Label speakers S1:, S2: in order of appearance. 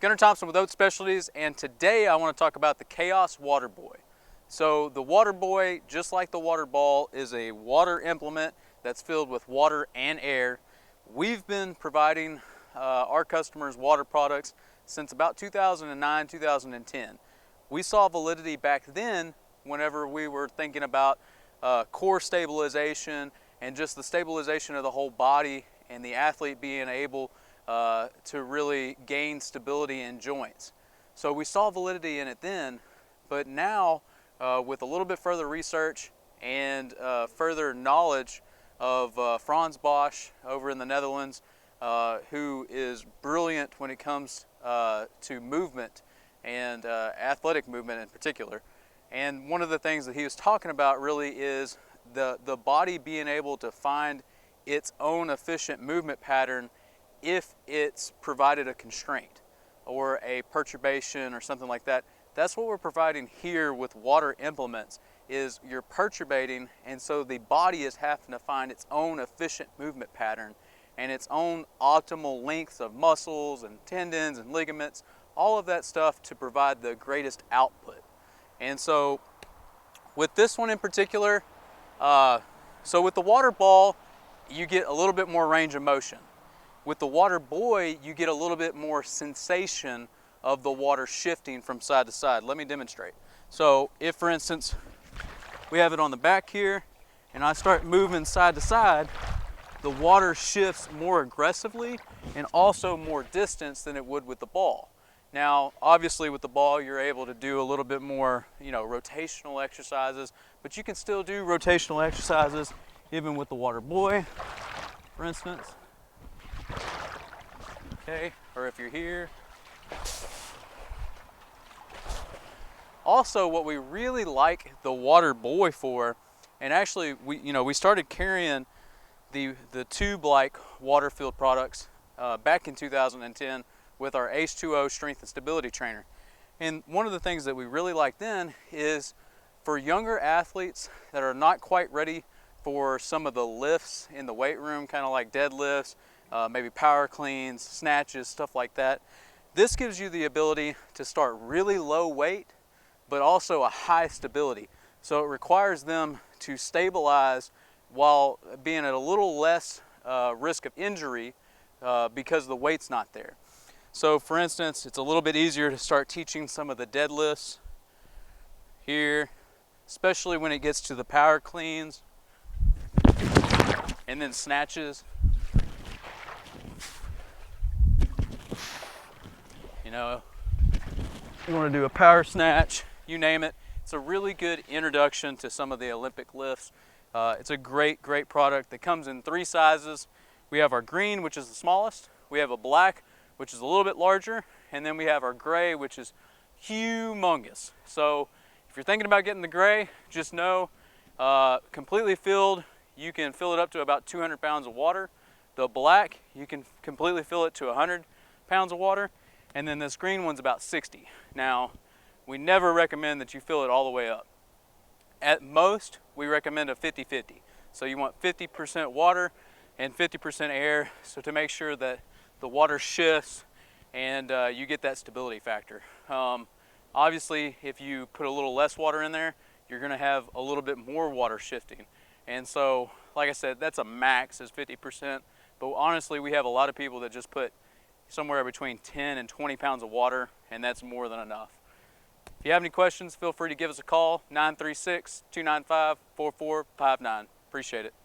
S1: Gunnar Thompson with Oat Specialties, and today I want to talk about the Khaos Waterboy. So the Waterboy, just like the water ball, is a water implement that's filled with water and air. We've been providing our customers water products since about 2009, 2010. We saw validity back then whenever we were thinking about core stabilization and just the stabilization of the whole body and the athlete being able to really gain stability in joints. So we saw validity in it then, but now with a little bit further research and further knowledge of Frans Bosch over in the Netherlands, who is brilliant when it comes to movement and athletic movement in particular. And one of the things that he was talking about really is the body being able to find its own efficient movement pattern if it's provided a constraint or a perturbation or something like that. That's what we're providing here with water implements, is you're perturbating, and so the body is having to find its own efficient movement pattern and its own optimal lengths of muscles and tendons and ligaments, all of that stuff to provide the greatest output. And so with this one in particular, so with the water ball, you get a little bit more range of motion. With the Waterboy, you get a little bit more sensation of the water shifting from side to side. Let me demonstrate. So if, for instance, we have it on the back here, and I start moving side to side, the water shifts more aggressively and also more distance than it would with the ball. Now, obviously with the ball, you're able to do a little bit more, rotational exercises, but you can still do rotational exercises even with the Waterboy, for instance. Okay, or if you're here. Also, what we really like the Waterboy for, and actually we started carrying the tube-like water-filled products back in 2010 with our H2O strength and stability trainer. And one of the things that we really like then is for younger athletes that are not quite ready for some of the lifts in the weight room, kind of like deadlifts, maybe power cleans, snatches, stuff like that. This gives you the ability to start really low weight, but also a high stability. So it requires them to stabilize while being at a little less risk of injury because the weight's not there. So for instance, it's a little bit easier to start teaching some of the deadlifts here, especially when it gets to the power cleans and then snatches. You want to do a power snatch, you name it. It's a really good introduction to some of the Olympic lifts. It's a great product that comes in 3 sizes. We have our green, which is the smallest. We have a black, which is a little bit larger. And then we have our gray, which is humongous. So if you're thinking about getting the gray, just know, completely filled, you can fill it up to about 200 pounds of water. The black, you can completely fill it to 100 pounds of water. And then this green one's about 60. Now, we never recommend that you fill it all the way up. At most, we recommend a 50-50. So you want 50% water and 50% air, so to make sure that the water shifts and you get that stability factor. Obviously, if you put a little less water in there, you're gonna have a little bit more water shifting. And so, like I said, that's a max is 50%, but honestly, we have a lot of people that just put somewhere between 10 and 20 pounds of water, and that's more than enough. If you have any questions, feel free to give us a call, 936-295-4459. Appreciate it.